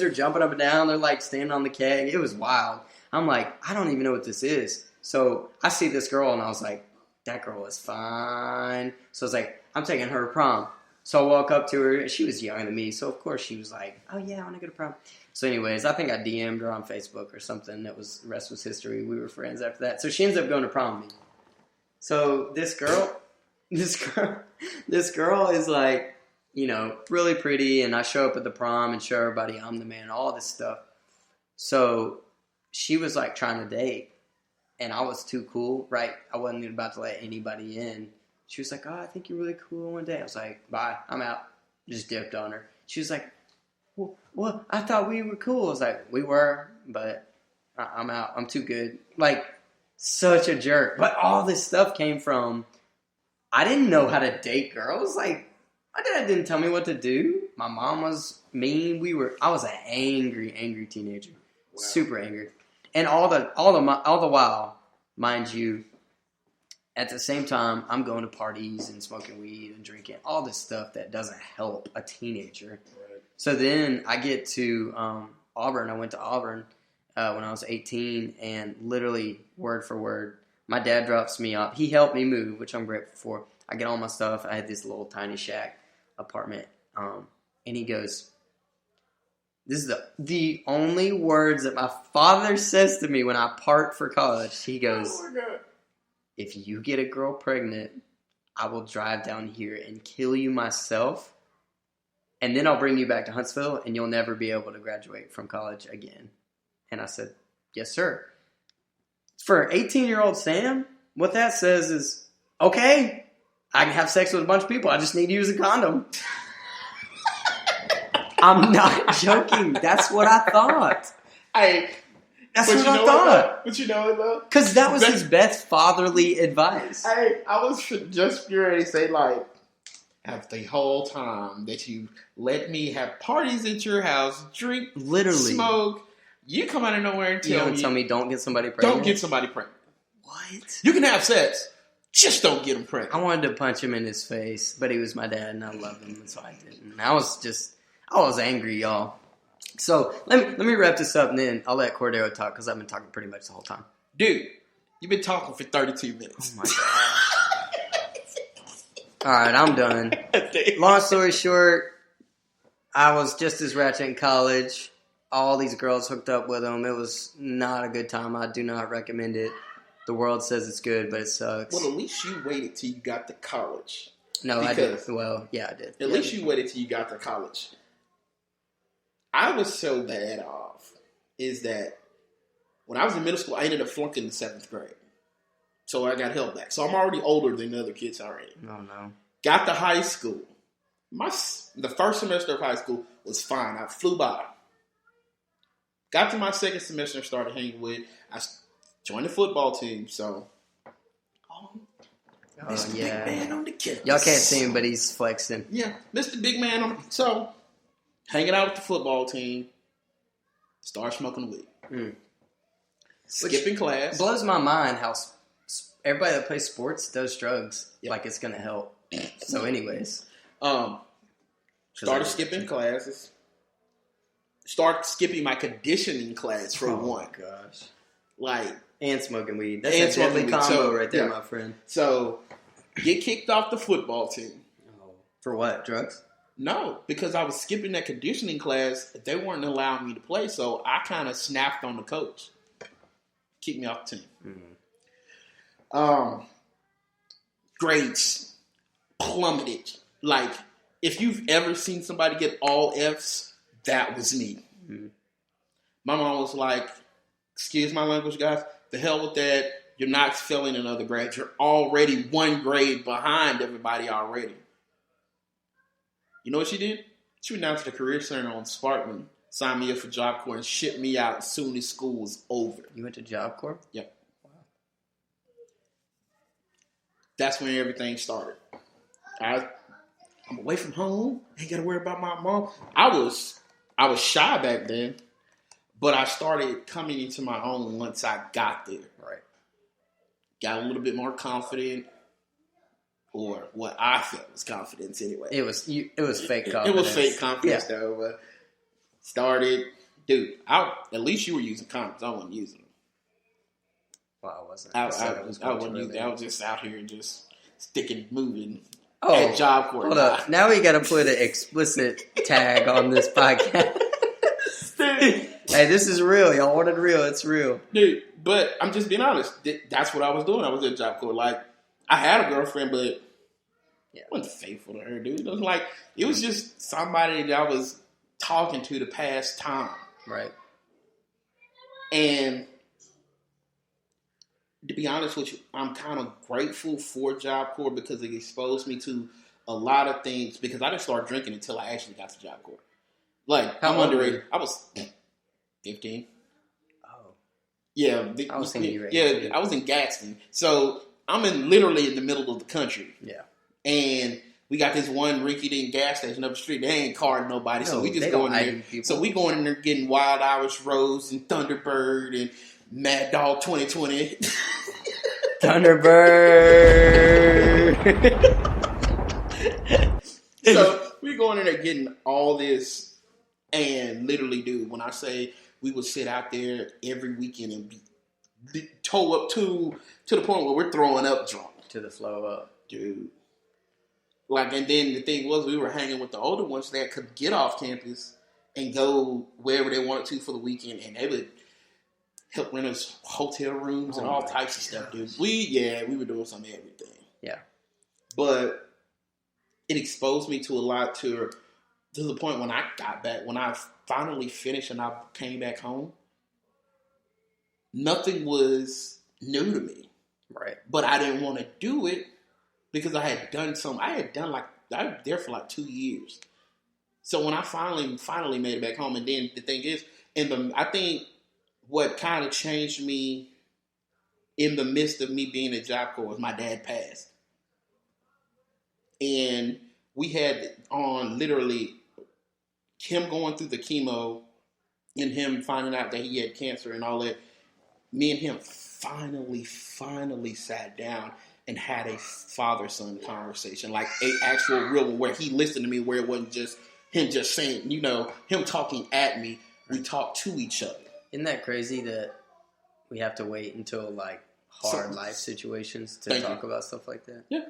are jumping up and down. They're like standing on the keg. It was wild. I'm like, I don't even know what this is. So I see this girl and I was like, that girl is fine. So I was like, I'm taking her to prom. So I walk up to her. She was younger than me. So of course she was like, oh yeah, I want to go to prom. So anyways, I think I DM'd her on Facebook or something. The rest was history. We were friends after that. So she ends up going to prom with me. So this girl is like, you know, really pretty. And I show up at the prom and show everybody I'm the man, all this stuff. So she was like trying to date. And I was too cool, right? I wasn't even about to let anybody in. She was like, oh, I think you're really cool one day. I was like, bye, I'm out. Just dipped on her. She was like, well, I thought we were cool. I was like, we were, but I'm out. I'm too good. Like, such a jerk. But all this stuff came from, I didn't know how to date girls. Like, my dad didn't tell me what to do. My mom was mean. I was an angry teenager. Wow. Super angry. And all the while, mind you, at the same time, I'm going to parties and smoking weed and drinking, all this stuff that doesn't help a teenager. Right. So then I get to Auburn. I went to Auburn when I was 18, and literally word for word, my dad drops me off. He helped me move, which I'm grateful for. I get all my stuff. I had this little tiny shack apartment, and he goes, this is the only words that my father says to me when I part for college. He goes, oh my God. If you get a girl pregnant, I will drive down here and kill you myself. And then I'll bring you back to Huntsville and you'll never be able to graduate from college again. And I said, yes, sir. For 18-year-old Sam, what that says is, okay, I can have sex with a bunch of people. I just need to use a condom. I'm not joking. That's what I thought. That's what I thought. But you know what, though? Because that was his best fatherly advice. I was just ready to say, like, after the whole time that you let me have parties at your house, drink, literally smoke, you come out of nowhere and tell me don't get somebody pregnant. Don't get somebody pregnant. What? You can have sex, just don't get them pregnant. I wanted to punch him in his face, but he was my dad and I loved him, and so I didn't. I was angry, y'all. So, let me wrap this up, and then I'll let Cordero talk, because I've been talking pretty much the whole time. Dude, you've been talking for 32 minutes. Oh, my God. All right, I'm done. Long story short, I was just as ratchet in college. All these girls hooked up with him. It was not a good time. I do not recommend it. The world says it's good, but it sucks. Well, at least you waited till you got to college. No, I did. Well, yeah, I did. At least you waited till you got to college. I was so bad off is that when I was in middle school, I ended up flunking in the 7th grade. So I got held back. So I'm already older than the other kids already. Oh, no. Got to high school. The first semester of high school was fine. I flew by. Got to my second semester and started hanging with. I joined the football team. So, Mr. Big Man on the campus. Y'all can't see him, but he's flexing. Yeah, Mr. Big Man on the... So... hanging out with the football team, start smoking weed. Skipping class. Blows my mind how everybody that plays sports does drugs like it's going to help. So anyways. Started skipping classes. Started skipping my conditioning class for one. Oh, gosh. Like. And smoking weed. That's a deadly combo right there, my friend. So, get kicked off the football team. Oh. For what? Drugs? No, because I was skipping that conditioning class. They weren't allowing me to play, so I kind of snapped on the coach. Kicked me off the team. Mm-hmm. Grades plummeted. Like, if you've ever seen somebody get all Fs, that was me. Mm-hmm. My mom was like, excuse my language, guys, the hell with that. You're not failing another grade. You're already one grade behind everybody already. You know what she did? She went down to the Career Center on Sparkman, signed me up for Job Corps, and shipped me out as soon as school was over. You went to Job Corps? Yep. Wow. That's when everything started. I'm away from home. Ain't got to worry about my mom. I was shy back then, but I started coming into my own once I got there. Right. Got a little bit more confident. Or what I felt was confidence anyway. It was fake confidence. It was fake confidence though. But Started, dude. At least you were using condoms. I wasn't using them. Well, I wasn't. I wasn't using. I was just out here just sticking, moving. Oh, at Job Corps. Hold up. Now we got to put an explicit tag on this podcast. Hey, this is real. Y'all wanted real. It's real. Dude, but I'm just being honest. That's what I was doing. I was at Job Corps. Like, I had a girlfriend, but I wasn't faithful to her, dude. It was just somebody that I was talking to to pass time. Right. And to be honest with you, I'm kind of grateful for Job Corps because it exposed me to a lot of things. Because I didn't start drinking until I actually got to Job Corps. Like, how I'm old underage. I was 15. Oh. Yeah. I was thinking you were 18. I was in Gadsden. So, I'm literally in the middle of the country. Yeah. And we got this one rinky-dink gas station up the street. They ain't carding nobody. So, we just go in there. So, we going in there getting Wild Irish Rose and Thunderbird and Mad Dog 2020. Thunderbird. So we going in there getting all this, and literally, dude, when I say we would sit out there every weekend and be toe up to the point where we're throwing up drunk. To the flow up. Dude. Like, and then the thing was, we were hanging with the older ones that could get off campus and go wherever they wanted to for the weekend, and they would help rent us hotel rooms and all types of stuff, dude. We were doing some of everything. Yeah. But it exposed me to a lot to the point when I got back, when I finally finished and I came back home, nothing was new to me. Right. But I didn't want to do it because I was there for like 2 years. So when I finally made it back home, and then the thing is, I think what kind of changed me in the midst of me being at Job Corps was my dad passed. And we had on literally him going through the chemo and him finding out that he had cancer and all that. Me and him finally sat down and had a father-son conversation, like a actual real one where he listened to me, where it wasn't just him just saying, him talking at me. We talked to each other. Isn't that crazy that we have to wait until like hard life situations to talk about stuff like that? Yeah.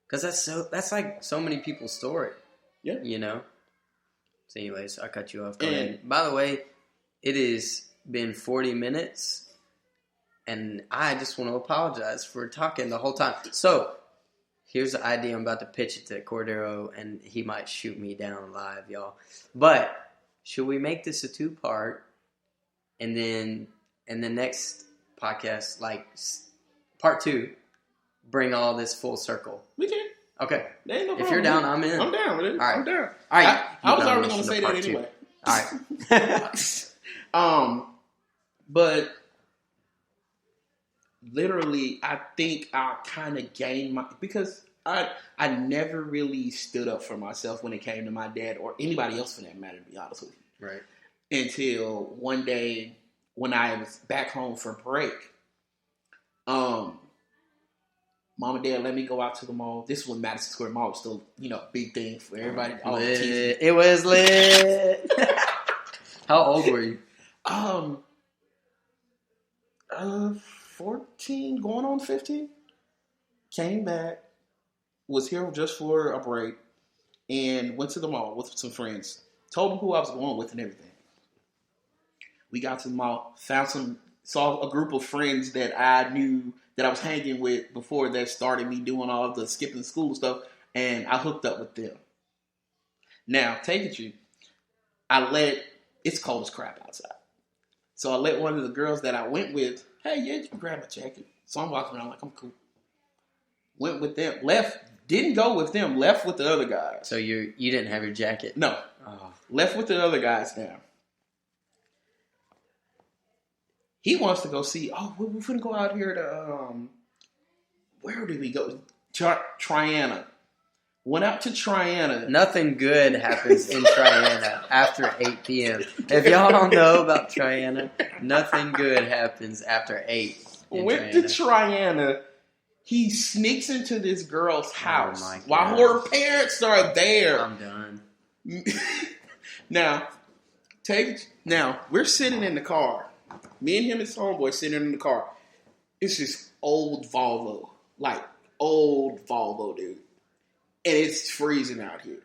Because that's like so many people's story. Yeah. So anyways, I cut you off. Go ahead. By the way, it has been 40 minutes, and I just want to apologize for talking the whole time. So here's the idea. I'm about to pitch it to Cordero, and he might shoot me down live, y'all. But should we make this a 2-part, and then in the next podcast, like part 2, bring all this full circle? We can. Okay. There ain't no problem. If you're down, I'm in. I'm down with it. All right. I'm down. All right. I was already going to say that anyway. All right. But literally, I think I kind of gained because I never really stood up for myself when it came to my dad or anybody else for that matter, to be honest with you. Right. Until one day when I was back home for break, Mom and Dad let me go out to the mall. This is when Madison Square Mall was still, big thing for everybody. It was lit. How old were you? 14, going on 15. Came back, was here just for a break, and went to the mall with some friends. Told them who I was going with and everything. We got to the mall, saw a group of friends that I knew that I was hanging with before that started me doing all of the skipping school stuff, and I hooked up with them. Now, take it it's cold as crap outside. So I let one of the girls that I went with, hey, you can grab a jacket. So I'm walking around like I'm cool. Went with them, didn't go with them, left with the other guys. So you didn't have your jacket? No. Oh. Left with the other guys now. He wants to go see, we're going to go out here to, where did we go? Triana. Went out to Triana. Nothing good happens in Triana after 8 p.m. If y'all don't know about Triana, nothing good happens after 8. Went to Triana. He sneaks into this girl's house while her parents are there. I'm done. Now, Now, we're sitting in the car. Me and him and his homeboy sitting in the car. It's this old Volvo. Like, old Volvo, dude. And it's freezing out here.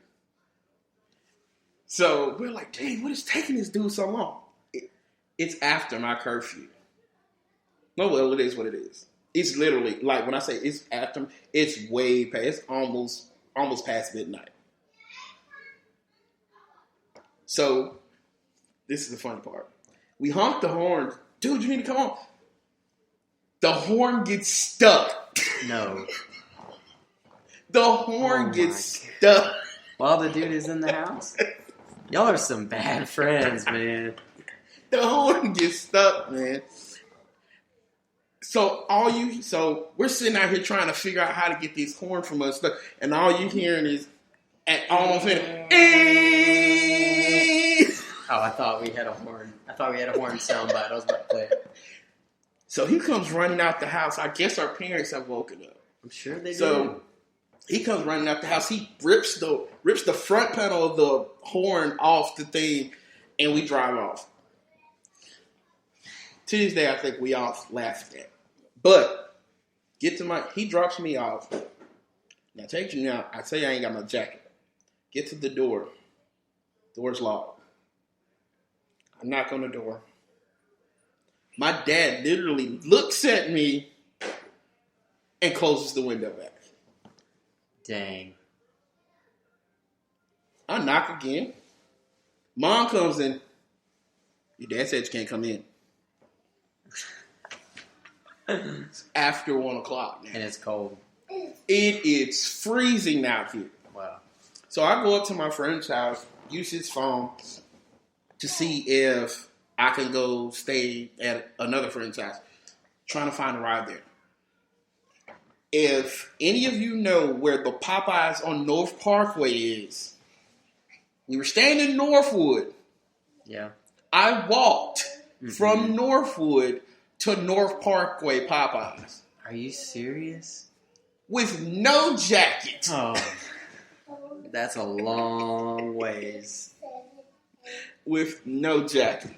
So, we're like, dang, what is taking this dude so long? It's after my curfew. No, well, it is what it is. It's literally, like, when I say it's after, it's way past, it's almost past midnight. So, this is the funny part. We honk the horn. Dude, you need to come on. The horn gets stuck. No. The horn gets stuck. While the dude is in the house? Y'all are some bad friends, man. The horn gets stuck, man. So we're sitting out here trying to figure out how to get this horn from us, and all you hearing is almost Oh, I thought we had a horn. I thought we had a horn soundbite. I was about to play it. So he comes running out the house. I guess our parents have woken up. I'm sure they do. So he comes running out the house. He rips the front panel of the horn off the thing, and we drive off. To this day, I think we all laughed at. But he drops me off. Now I tell you I ain't got my jacket. Get to the door. Door's locked. I knock on the door. My dad literally looks at me and closes the window back. Dang. I knock again. Mom comes in. Your dad said you can't come in. It's after 1 o'clock now. And it's cold. It is freezing out here. Wow. So I go up to my friend's house, use his phone to see if I can go stay at another friend's house, trying to find a ride there. If any of you know where the Popeyes on North Parkway is, we were staying in Northwood. Yeah. I walked from Northwood to North Parkway Popeyes. Are you serious? With no jacket. Oh. That's a long ways. With no jacket.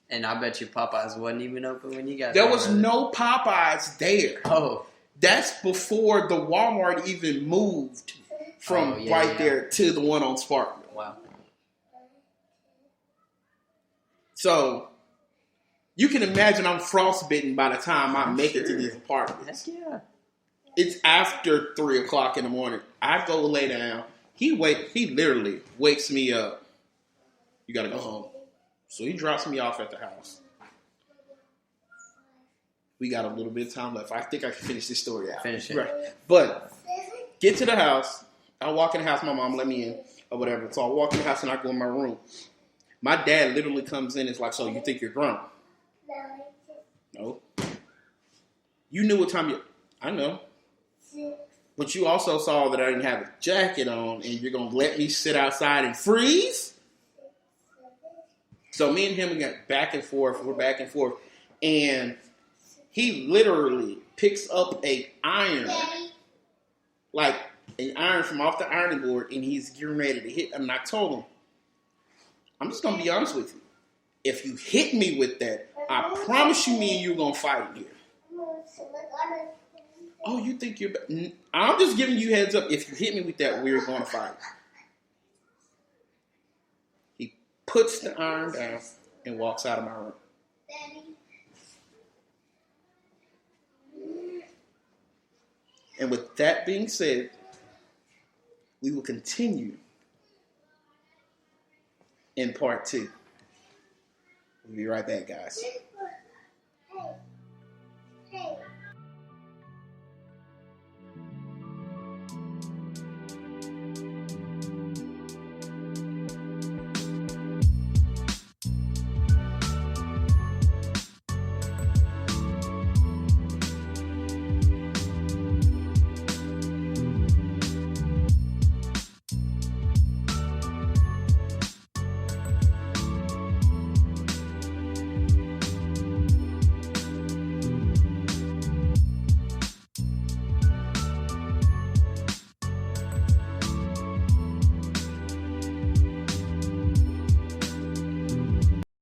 And I bet you Popeyes wasn't even open when you got there. There was no Popeyes there. Oh. That's before the Walmart even moved from there to the one on Sparkman. Wow. So, you can imagine I'm frostbitten by the time I make it to these apartments. Heck yeah. It's after 3 o'clock in the morning. I go lay down. He literally wakes me up. You gotta go home. So he drops me off at the house. We got a little bit of time left. I think I can finish this story out. Finish it. Right. But get to the house. I walk in the house. My mom let me in or whatever. So I walk in the house and I go in my room. My dad literally comes in and is like, so you think you're grown? No. You knew what time I know. But you also saw that I didn't have a jacket on and you're going to let me sit outside and freeze? So me and him got back and forth. We're back and forth. And he literally picks up an iron. Like an iron from off the ironing board. And he's getting ready to hit. And I told him, I'm just going to be honest with you. If you hit me with that, I promise you me and you are going to fight in here. Oh, you think you're... I'm just giving you heads up. If you hit me with that, we're going to fight. He puts the iron down and walks out of my room. And with that being said, we will continue in part 2. We'll be right back, guys.